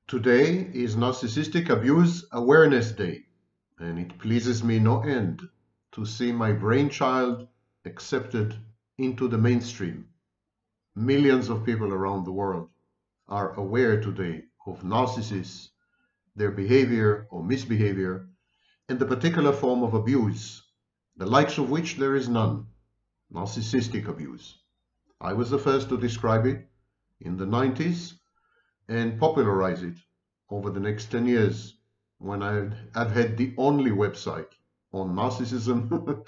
Today is Narcissistic Abuse Awareness Day, and it pleases me no end to see my brainchild accepted into the mainstream. Millions of people around the world are aware today of narcissists, their behavior or misbehavior, and the particular form of abuse, the likes of which there is none, narcissistic abuse. I was the first to describe it in the 90s and popularize it over the next 10 years when I've had the only website on narcissism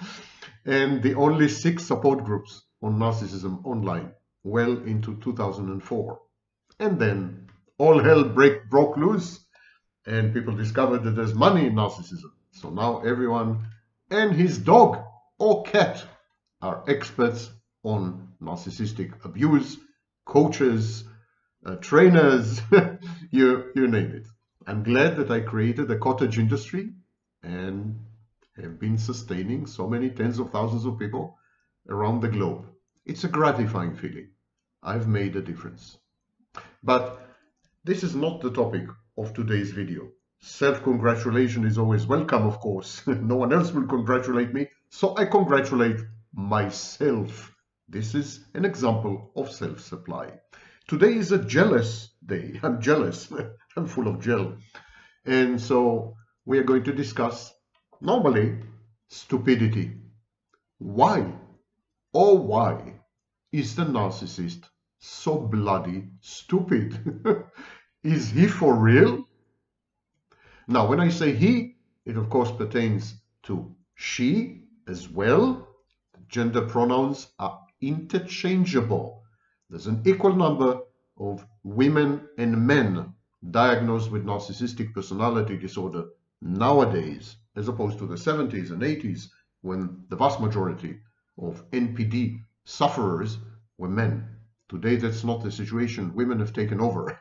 and the only 6 support groups on narcissism online, well into 2004. And then all hell broke loose and people discovered that there's money in narcissism. So now everyone and his dog or cat are experts on narcissistic abuse, coaches, trainers, you name it. I'm glad that I created a cottage industry and have been sustaining so many tens of thousands of people around the globe. It's a gratifying feeling. I've made a difference. But this is not the topic of today's video. Self-congratulation is always welcome, of course. No one else will congratulate me, so I congratulate myself. This is an example of self-supply. Today is a jealous day. I'm jealous. I'm full of gel. And so we are going to discuss, normally, stupidity. Why? Oh, why is the narcissist so bloody stupid? Is he for real? Now, when I say he, it of course pertains to she as well. Gender pronouns are interchangeable. There's an equal number of women and men diagnosed with narcissistic personality disorder nowadays, as opposed to the 70s and 80s, when the vast majority of NPD sufferers were men. Today, that's not the situation. Women have taken over.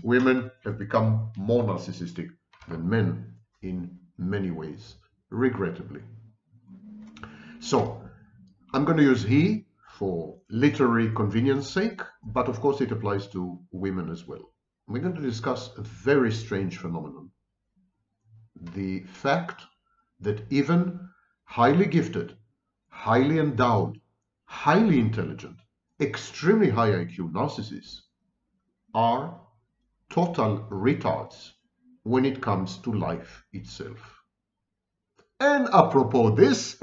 Women have become more narcissistic than men in many ways, regrettably. So, I'm going to use he for literary convenience sake, but of course it applies to women as well. We're going to discuss a very strange phenomenon. The fact that even highly gifted, highly endowed, highly intelligent, extremely high IQ narcissists are total retards when it comes to life itself. And apropos this,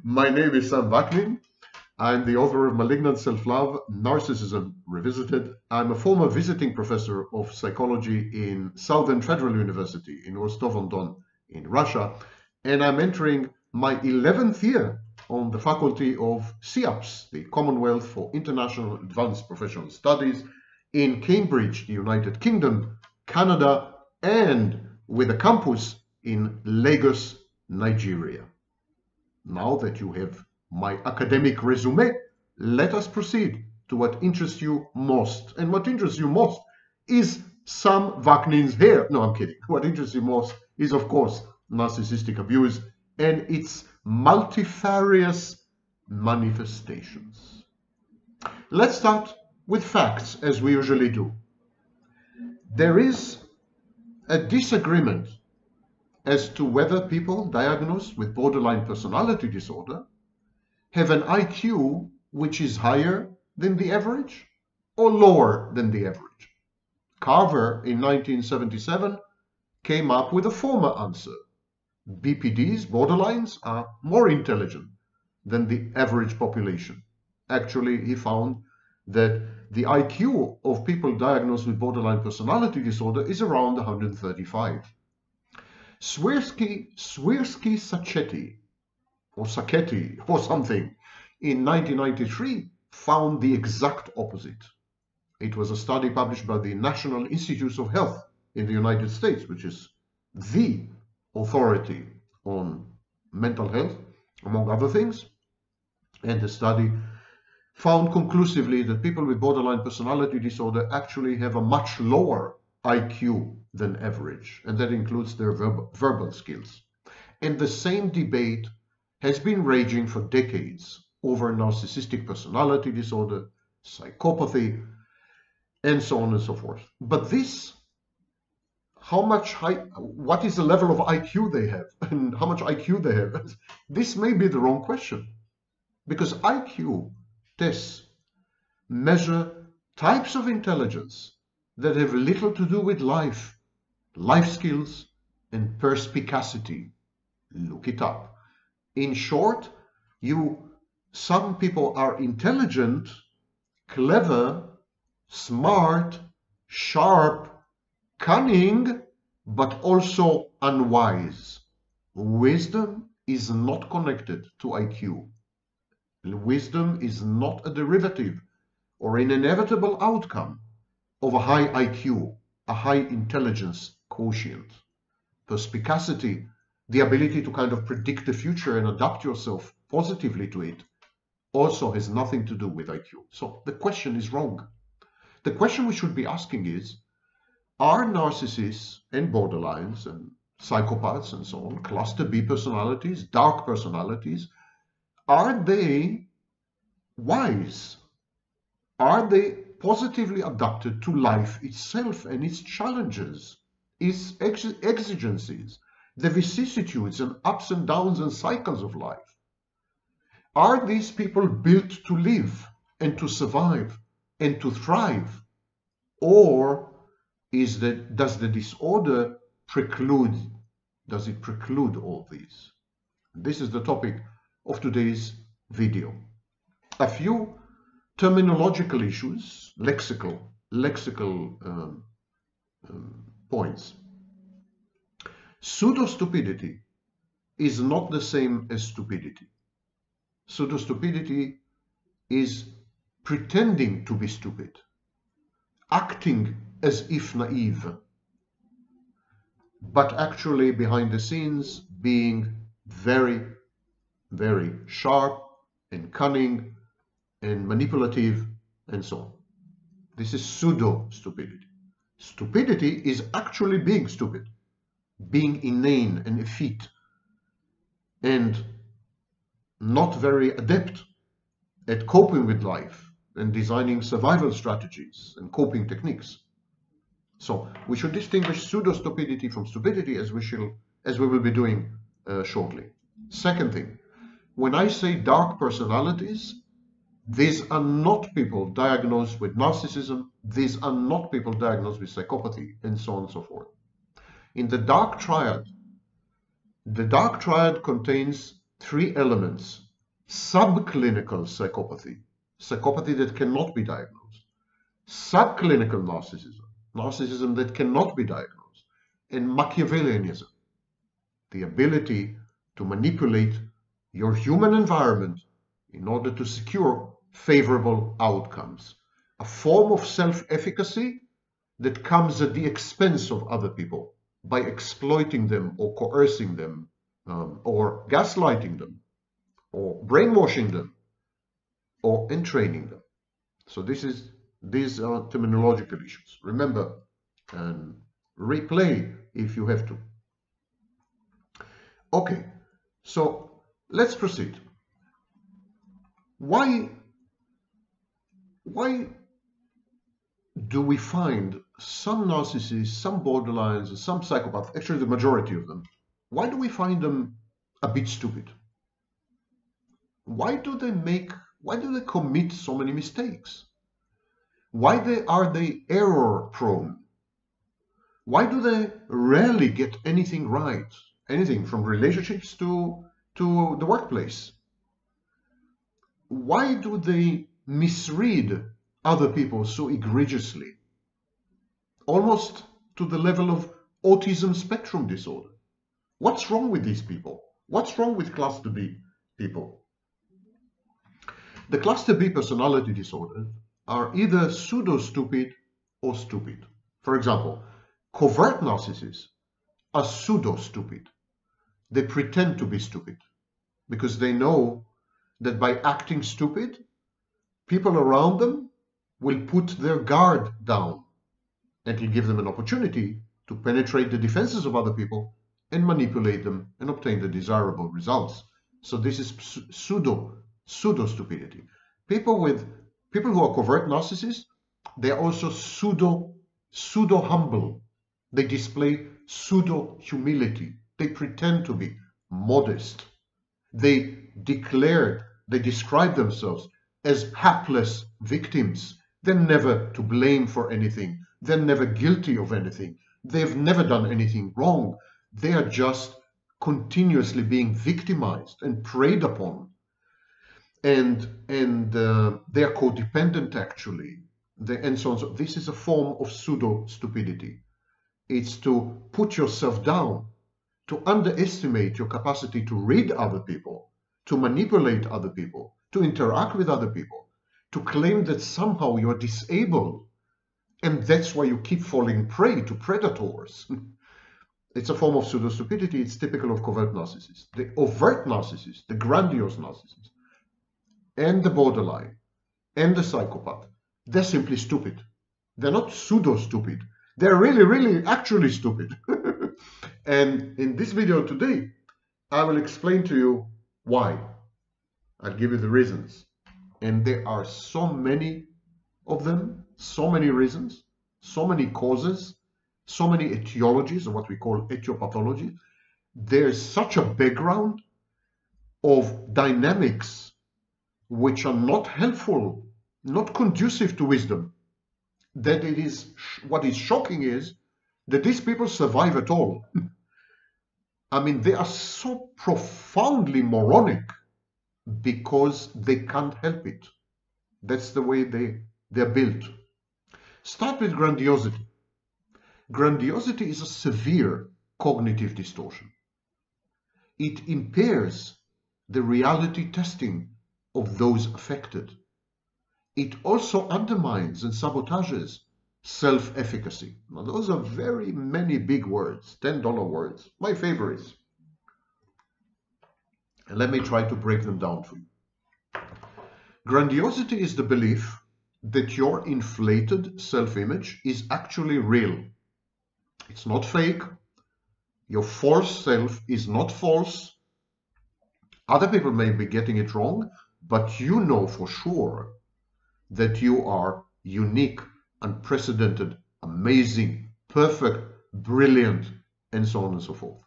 my name is Vaknin. I'm the author of Malignant Self-Love, Narcissism Revisited. I'm a former visiting professor of psychology in Southern Federal University in Rostov-on-Don in Russia, and I'm entering my 11th year on the faculty of CIAPS, the Commonwealth for International Advanced Professional Studies, in Cambridge, the United Kingdom, Canada, and with a campus in Lagos, Nigeria. Now that you have my academic resume, let us proceed to what interests you most. And what interests you most is some Vaknin's hair. No, I'm kidding. What interests you most is, of course, narcissistic abuse and its multifarious manifestations. Let's start with facts, as we usually do. There is a disagreement as to whether people diagnosed with borderline personality disorder have an IQ which is higher than the average or lower than the average. Carver in 1977 came up with a former answer. BPDs, borderlines, are more intelligent than the average population. Actually, he found that the IQ of people diagnosed with borderline personality disorder is around 135. Swirsky-Sacchetti or Sacchetti or something in 1993 found the exact opposite. It was a study published by the National Institutes of Health in the United States, which is the authority on mental health, among other things. And the study found conclusively that people with borderline personality disorder actually have a much lower IQ than average, and that includes their verbal skills. And the same debate has been raging for decades over narcissistic personality disorder, psychopathy, and so on and so forth. But this what is the level of IQ they have and how much IQ they have. This may be the wrong question, because IQ tests measure types of intelligence that have little to do with life skills, and perspicacity. Look it up. In short, some people are intelligent, clever, smart, sharp, cunning, but also unwise. Wisdom is not connected to IQ. Wisdom is not a derivative or an inevitable outcome of a high IQ, a high intelligence quotient. Perspicacity, the ability to kind of predict the future and adapt yourself positively to it, also has nothing to do with IQ. So the question is wrong. The question we should be asking is, are narcissists and borderlines and psychopaths and so on, cluster B personalities, dark personalities, are they wise? Are they positively adapted to life itself and its challenges, its exigencies, the vicissitudes and ups and downs and cycles of life? Are these people built to live and to survive and to thrive? Or does the disorder preclude all these? This is the topic of today's video. A few terminological issues, lexical points. Pseudo-stupidity is not the same as stupidity. Pseudo-stupidity is pretending to be stupid, acting as if naive, but actually behind the scenes being very, very sharp and cunning and manipulative and so on. This is pseudo-stupidity. Stupidity is actually being stupid, being inane and effete, and not very adept at coping with life and designing survival strategies and coping techniques. So we should distinguish pseudo-stupidity from stupidity, as we will be doing shortly. Second thing, when I say dark personalities, these are not people diagnosed with narcissism, these are not people diagnosed with psychopathy, and so on and so forth. In the dark triad contains three elements: subclinical psychopathy, psychopathy that cannot be diagnosed; subclinical narcissism that cannot be diagnosed; and Machiavellianism, the ability to manipulate your human environment in order to secure favorable outcomes. A form of self-efficacy that comes at the expense of other people by exploiting them or coercing them or gaslighting them or brainwashing them or entraining them. So these are terminological issues. Remember and replay if you have to. Okay, so let's proceed. Why do we find some narcissists, some borderlines, and some psychopaths, actually the majority of them, why do we find them a bit stupid? Why do they commit so many mistakes? Why are they error prone? Why do they rarely get anything right? Anything from relationships to the workplace? Why do they misread other people so egregiously? Almost to the level of autism spectrum disorder. What's wrong with these people? What's wrong with cluster B people? The cluster B personality disorders are either pseudo-stupid or stupid. For example, covert narcissists are pseudo-stupid. They pretend to be stupid because they know that by acting stupid, people around them will put their guard down and will give them an opportunity to penetrate the defenses of other people and manipulate them and obtain the desirable results. So this is pseudo-stupidity. People who are covert narcissists, they are also pseudo-humble. They display pseudo-humility. They pretend to be modest. They describe themselves as hapless victims. They're never to blame for anything. They're never guilty of anything. They've never done anything wrong. They are just continuously being victimized and preyed upon. And they are codependent, actually. And so on. So this is a form of pseudo-stupidity. It's to put yourself down, to underestimate your capacity to read other people, to manipulate other people, to interact with other people, to claim that somehow you're disabled, and that's why you keep falling prey to predators. It's a form of pseudo-stupidity. It's typical of covert narcissists. The overt narcissist, the grandiose narcissist, and the borderline, and the psychopath, they're simply stupid. They're not pseudo-stupid. They're really, really, actually stupid. And in this video today, I will explain to you why. I'll give you the reasons. And there are so many of them, so many reasons, so many causes, so many etiologies, or what we call etiopathology. There's such a background of dynamics which are not helpful, not conducive to wisdom, that it is, what is shocking is that these people survive at all. I mean, they are so profoundly moronic because they can't help it. That's the way they're built. Start with grandiosity. Grandiosity is a severe cognitive distortion. It impairs the reality testing of those affected. It also undermines and sabotages self-efficacy. Now, those are very many big words, $10 words, my favorites. And let me try to break them down for you. Grandiosity is the belief that your inflated self-image is actually real. It's not fake. Your false self is not false. Other people may be getting it wrong, but you know for sure that you are unique, unprecedented, amazing, perfect, brilliant, and so on and so forth.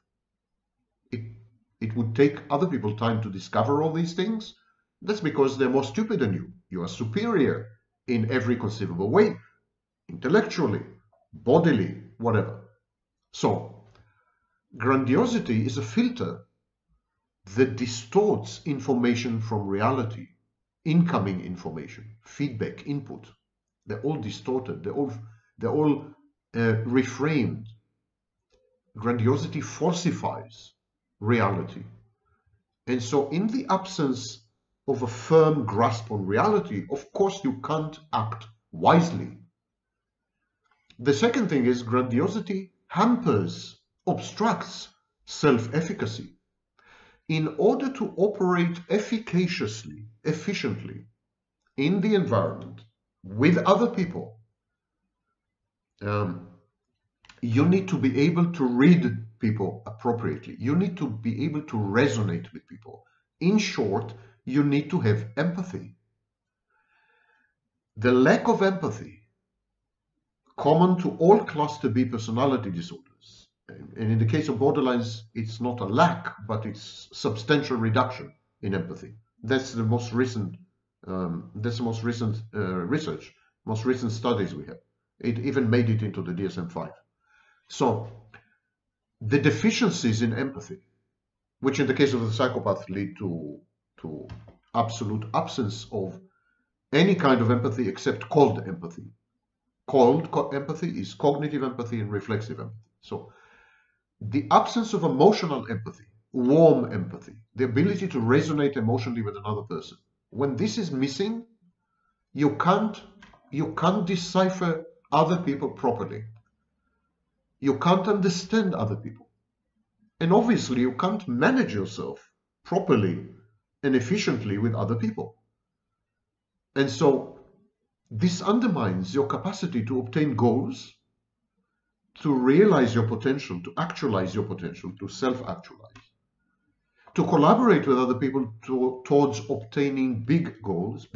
It would take other people time to discover all these things. That's because they're more stupid than you. You are superior in every conceivable way, intellectually, bodily, whatever. So, grandiosity is a filter that distorts information from reality, incoming information, feedback, input. They're all distorted. They're all reframed. Grandiosity falsifies reality. And so in the absence of a firm grasp on reality, of course you can't act wisely. The second thing is grandiosity hampers, obstructs self-efficacy. In order to operate efficaciously, efficiently in the environment with other people, you need to be able to read people appropriately. You need to be able to resonate with people. In short, you need to have empathy. The lack of empathy, common to all cluster B personality disorders, and in the case of borderlines, it's not a lack, but it's substantial reduction in empathy. That's the most recent research, most recent studies we have. It even made it into the DSM-5. So the deficiencies in empathy, which in the case of the psychopath lead to absolute absence of any kind of empathy except cold empathy. Cold empathy is cognitive empathy and reflexive empathy. So the absence of emotional empathy, warm empathy, the ability to resonate emotionally with another person. When this is missing, you can't decipher other people properly. You can't understand other people. And obviously you can't manage yourself properly and efficiently with other people. And so this undermines your capacity to obtain goals, to realize your potential, to actualize your potential, to self-actualize, to collaborate with other people towards obtaining bigger goals,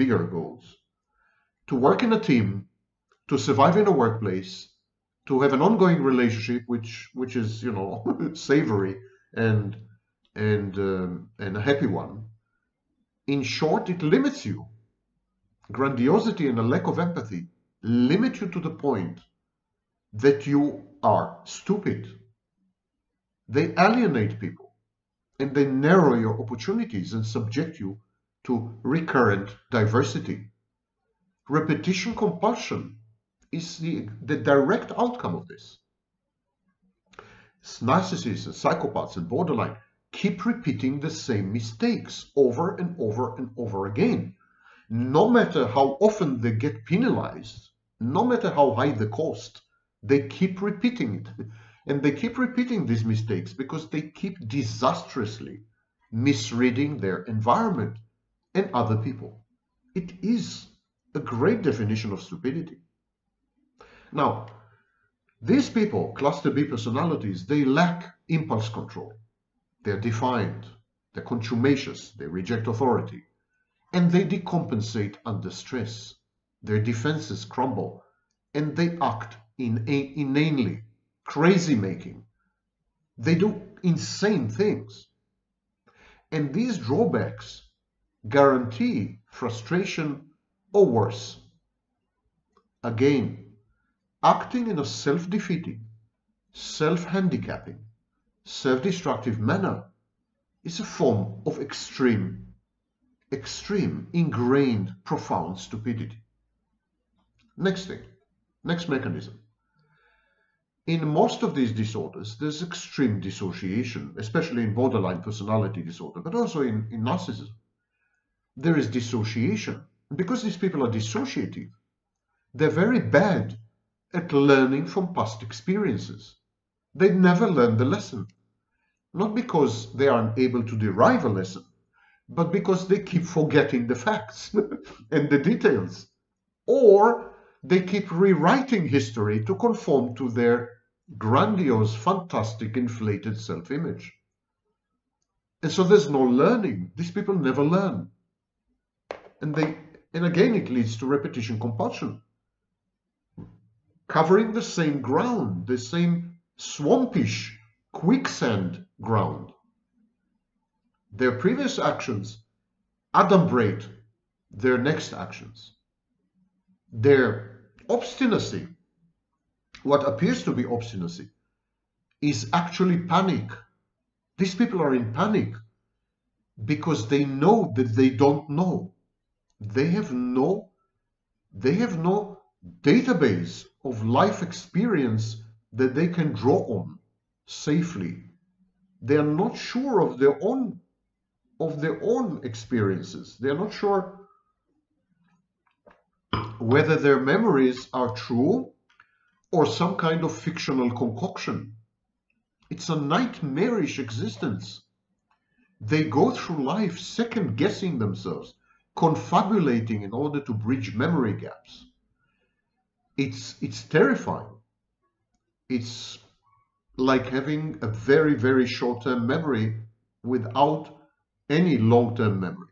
to work in a team, to survive in a workplace, to have an ongoing relationship which is, you know, savory and a happy one. In short, it limits you. Grandiosity and a lack of empathy limit you to the point that you are stupid. They alienate people and they narrow your opportunities and subject you to recurrent diversity. Repetition compulsion is the direct outcome of this. Narcissists and psychopaths and borderline keep repeating the same mistakes over and over and over again. No matter how often they get penalized, no matter how high the cost, they keep repeating it. And they keep repeating these mistakes because they keep disastrously misreading their environment and other people. It is a great definition of stupidity. Now, these people, cluster B personalities, they lack impulse control. They're defiant, they're contumacious, they reject authority, and they decompensate under stress. Their defenses crumble, and they act inanely, crazy-making. They do insane things. And these drawbacks guarantee frustration or worse. Again, acting in a self-defeating, self-handicapping, self-destructive manner is a form of extreme, ingrained, profound stupidity. Next thing, next mechanism. In most of these disorders, there's extreme dissociation, especially in borderline personality disorder, but also in narcissism. There is dissociation. And because these people are dissociative, they're very bad at learning from past experiences. They never learn the lesson. Not because they are unable to derive a lesson, but because they keep forgetting the facts and the details. Or they keep rewriting history to conform to their grandiose, fantastic, inflated self-image. And so there's no learning. These people never learn. And again, it leads to repetition compulsion. Covering the same ground, the same swampish, quicksand ground. Their previous actions adumbrate their next actions. Their obstinacy, what appears to be obstinacy, is actually panic. These people are in panic because they know that they don't know. They have no database of life experience that they can draw on safely. They are not sure of their own experiences. They are not sure whether their memories are true or some kind of fictional concoction. It's a nightmarish existence. They go through life second-guessing themselves, confabulating in order to bridge memory gaps. It's terrifying. It's like having a very, very short-term memory without any long-term memory.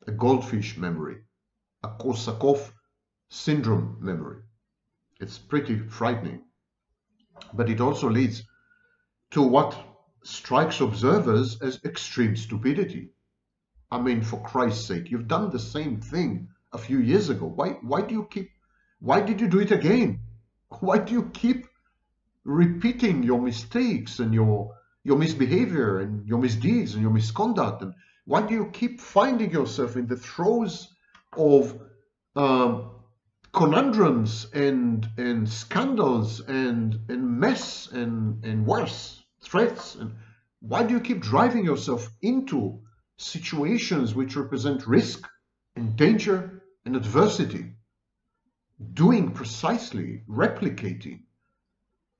A goldfish memory, a Korsakoff syndrome memory. It's pretty frightening. But it also leads to what strikes observers as extreme stupidity. I mean, for Christ's sake, you've done the same thing a few years ago. Why did you do it again? Why do you keep repeating your mistakes and your misbehavior and your misdeeds and your misconduct? And why do you keep finding yourself in the throes of conundrums and scandals and mess and worse, threats? And why do you keep driving yourself into situations which represent risk and danger and adversity, doing precisely, replicating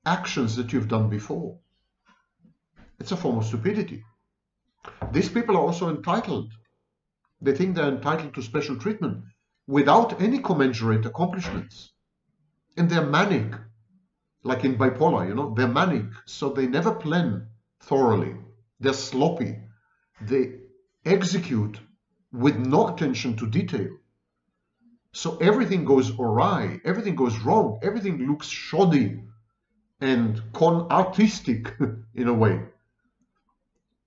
actions that you've done before? It's a form of stupidity. These people are also entitled. They think they're entitled to special treatment without any commensurate accomplishments. And they're manic, like in bipolar, you know, they're manic, so they never plan thoroughly. They're sloppy. They execute with no attention to detail. So everything goes awry, everything goes wrong, everything looks shoddy. and con-artistic in a way.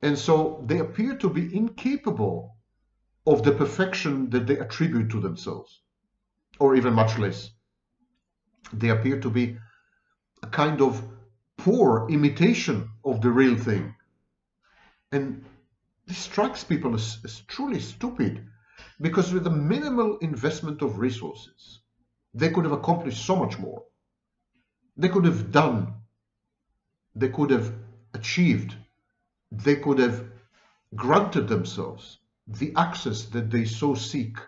And so they appear to be incapable of the perfection that they attribute to themselves, or even much less. They appear to be a kind of poor imitation of the real thing. And this strikes people as truly stupid, because with a minimal investment of resources, they could have accomplished so much more. They could have done, they could have achieved, they could have granted themselves the access that they so seek,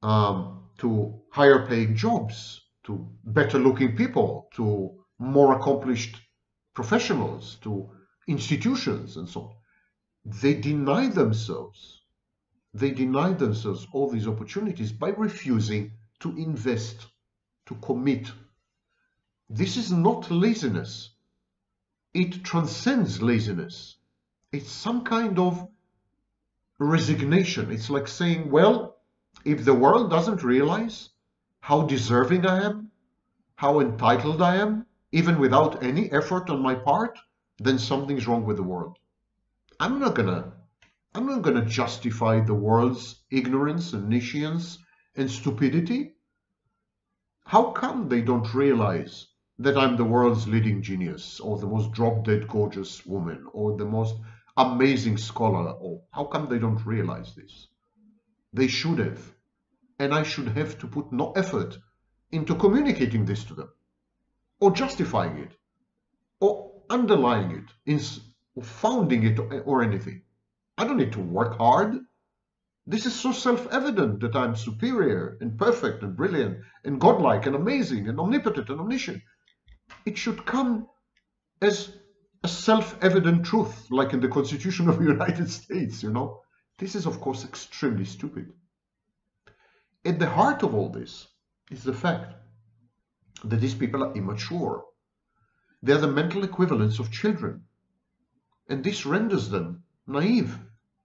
to higher paying jobs, to better looking people, to more accomplished professionals, to institutions and so on. They deny themselves all these opportunities by refusing to invest, to commit. This is not laziness. It transcends laziness. It's some kind of resignation. It's like saying, well, if the world doesn't realize how deserving I am, how entitled I am, even without any effort on my part, then something's wrong with the world. I'm not gonna justify the world's ignorance and nescience and stupidity. How come they don't realize that I'm the world's leading genius, or the most drop-dead gorgeous woman, or the most amazing scholar? Or how come they don't realize this? They should have. And I should have to put no effort into communicating this to them, or justifying it, or underlying it, or founding it, or anything. I don't need to work hard. This is so self-evident that I'm superior and perfect and brilliant and godlike and amazing and omnipotent and omniscient. It should come as a self-evident truth, like in the Constitution of the United States, you know. This is, of course, extremely stupid. At the heart of all this is the fact that these people are immature. They are the mental equivalents of children. And this renders them naive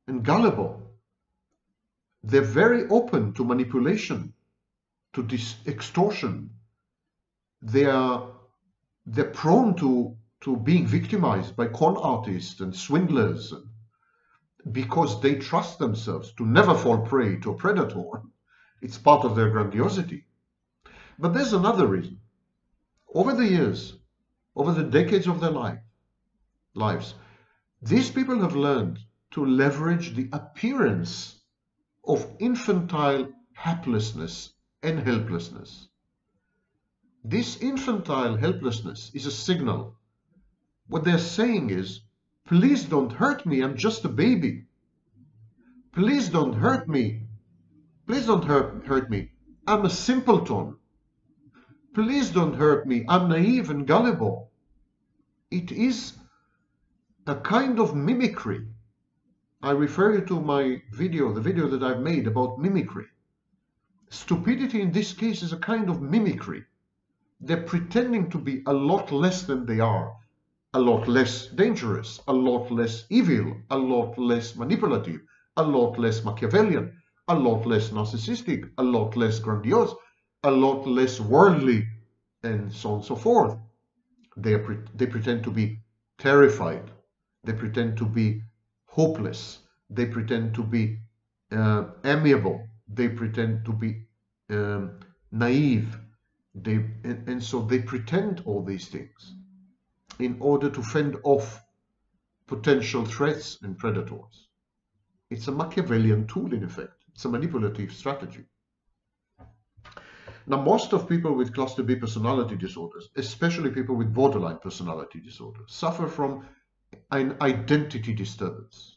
and gullible. They're very open to manipulation, to extortion. They're prone to being victimized by con artists and swindlers, because they trust themselves to never fall prey to a predator. It's part of their grandiosity. But there's another reason. Over the years, over the decades of their lives, these people have learned to leverage the appearance of infantile helplessness and helplessness. This infantile helplessness is a signal. What they're saying is, please don't hurt me, I'm just a baby. Please don't hurt me. Please don't hurt me. I'm a simpleton. Please don't hurt me. I'm naive and gullible. It is a kind of mimicry. I refer you to my video, the video that I've made about mimicry. Stupidity in this case is a kind of mimicry. They're pretending to be a lot less than they are, a lot less dangerous, a lot less evil, a lot less manipulative, a lot less Machiavellian, a lot less narcissistic, a lot less grandiose, a lot less worldly, and so on and so forth. They pretend to be terrified. They pretend to be hopeless. They pretend to be amiable. They pretend to be naive. And so they pretend all these things in order to fend off potential threats and predators. It's a Machiavellian tool, in effect. It's a manipulative strategy. Now, most of people with cluster B personality disorders, especially people with borderline personality disorder, suffer from an identity disturbance.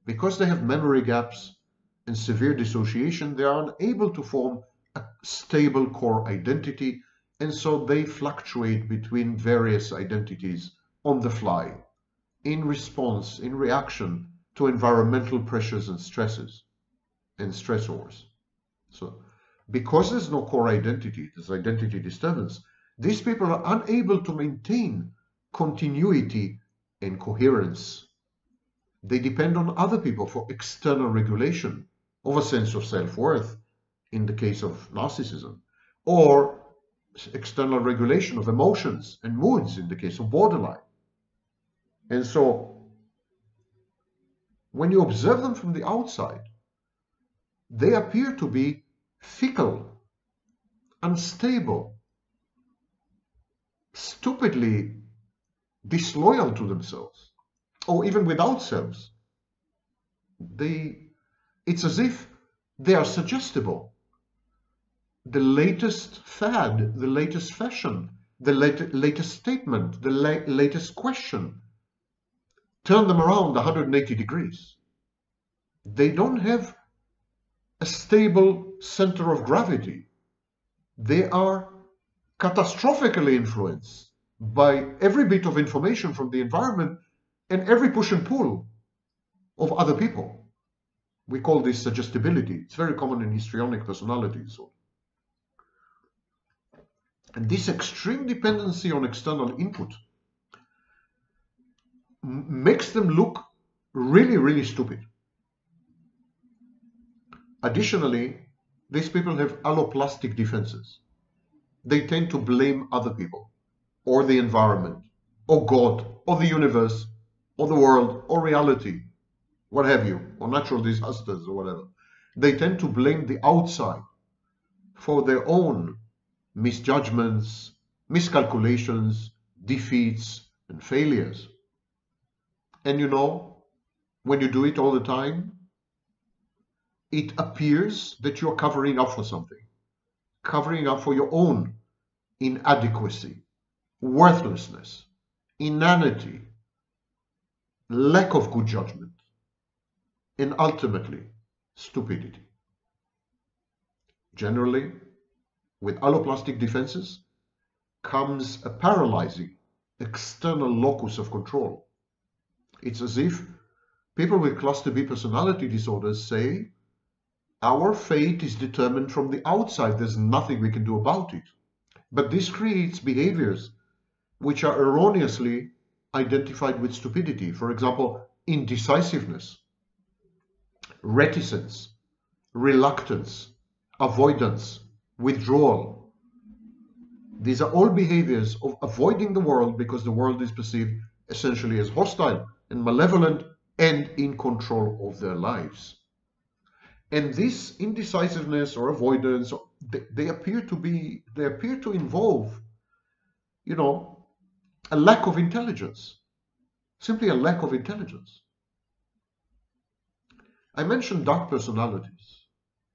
Because they have memory gaps and severe dissociation, they are unable to form a stable core identity, and so they fluctuate between various identities on the fly, in response, in reaction to environmental pressures and stresses and stressors. So, because there's no core identity, there's identity disturbance, these people are unable to maintain continuity and coherence. They depend on other people for external regulation of a sense of self-worth, in the case of narcissism, or external regulation of emotions and moods in the case of borderline. And so when you observe them from the outside, they appear to be fickle, unstable, stupidly disloyal to themselves, or even without selves. It's as if they are suggestible. The latest fad, the latest fashion, the latest statement, the latest question, turn them around 180 degrees. They don't have a stable center of gravity. They are catastrophically influenced by every bit of information from the environment and every push and pull of other people. We call this suggestibility. It's very common in histrionic personalities. And this extreme dependency on external input makes them look really, really stupid. Additionally, these people have alloplastic defenses. They tend to blame other people, or the environment, or God, or the universe, or the world, or reality, what have you, or natural disasters, or whatever. They tend to blame the outside for their own misjudgments, miscalculations, defeats, and failures. And you know, when you do it all the time, it appears that you're covering up for something, covering up for your own inadequacy, worthlessness, inanity, lack of good judgment, and ultimately, stupidity. Generally, with alloplastic defenses comes a paralyzing external locus of control. It's as if people with cluster B personality disorders say, our fate is determined from the outside. There's nothing we can do about it. But this creates behaviors which are erroneously identified with stupidity. For example, indecisiveness, reticence, reluctance, avoidance, withdrawal. These are all behaviors of avoiding the world because the world is perceived essentially as hostile and malevolent and in control of their lives. And this indecisiveness or avoidance, they appear to involve, a lack of intelligence, simply a lack of intelligence. I mentioned dark personalities.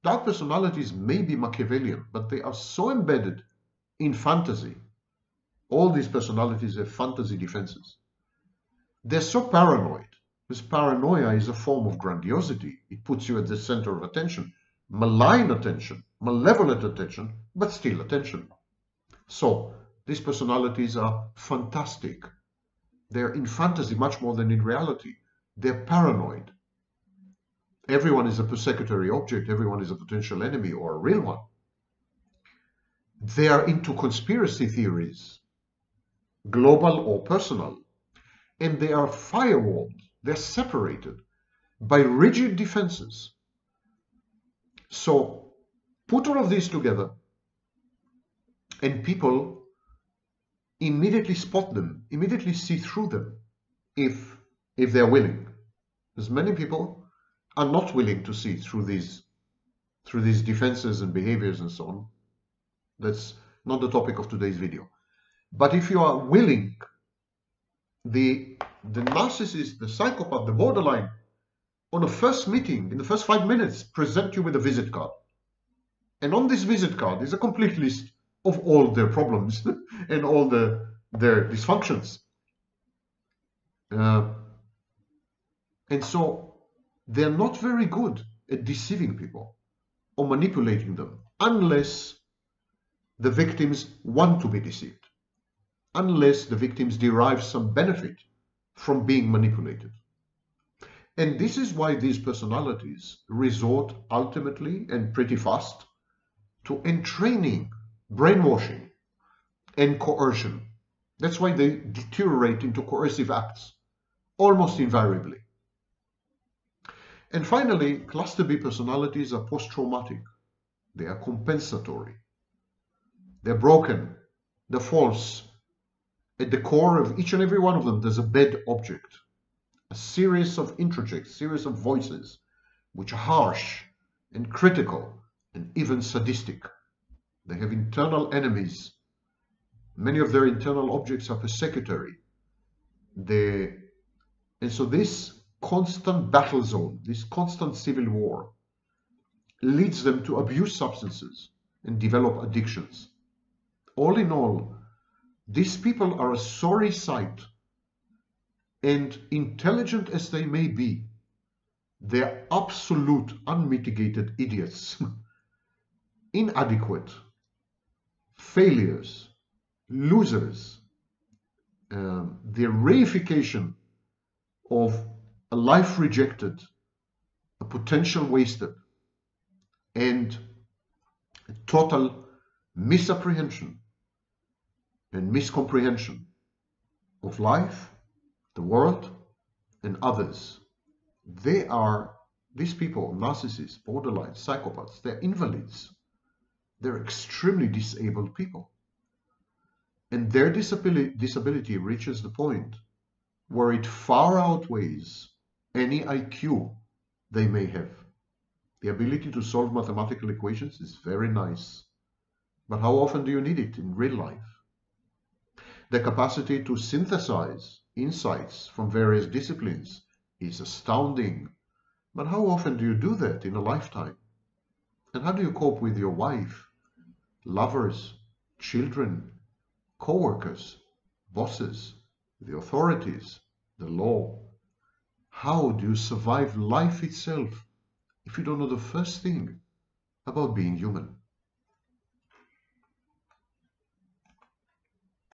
Dark personalities may be Machiavellian, but they are so embedded in fantasy. All these personalities have fantasy defenses. They're so paranoid. This paranoia is a form of grandiosity. It puts you at the center of attention, malign attention, malevolent attention, but still attention. So these personalities are fantastic. They're in fantasy much more than in reality. They're paranoid. Everyone is a persecutory object. Everyone is a potential enemy or a real one. They are into conspiracy theories, global or personal, and they are firewalled. They're separated by rigid defenses. So put all of these together and people immediately spot them, immediately see through them if they're willing. Because many people are not willing to see through these defenses and behaviors and so on. That's not the topic of today's video. But if you are willing, the narcissist, the psychopath, the borderline, on a first meeting, in the first 5 minutes, present you with a visit card. And on this visit card is a complete list of all their problems and all their dysfunctions. And so they're not very good at deceiving people or manipulating them unless the victims want to be deceived, unless the victims derive some benefit from being manipulated. And this is why these personalities resort ultimately and pretty fast to entraining, brainwashing, and coercion. That's why they deteriorate into coercive acts, almost invariably. And finally, cluster B personalities are post-traumatic. They are compensatory. they're broken, they're false. At the core of each and every one of them, there's a bad object, a series of introjects, series of voices, which are harsh and critical and even sadistic. They have internal enemies. Many of their internal objects are persecutory. And so this constant battle zone, this constant civil war, leads them to abuse substances and develop addictions. All in all, these people are a sorry sight, and intelligent as they may be, they're absolute unmitigated idiots, inadequate, failures, losers. The reification of a life rejected, a potential wasted, and a total misapprehension and miscomprehension of life, the world, and others. These people, narcissists, borderline, psychopaths, they're invalids. They're extremely disabled people. And their disability reaches the point where it far outweighs any IQ they may have. The ability to solve mathematical equations is very nice, but how often do you need it in real life? The capacity to synthesize insights from various disciplines is astounding, but how often do you do that in a lifetime? And how do you cope with your wife, lovers, children, co-workers, bosses, the authorities, the law? How do you survive life itself if you don't know the first thing about being human?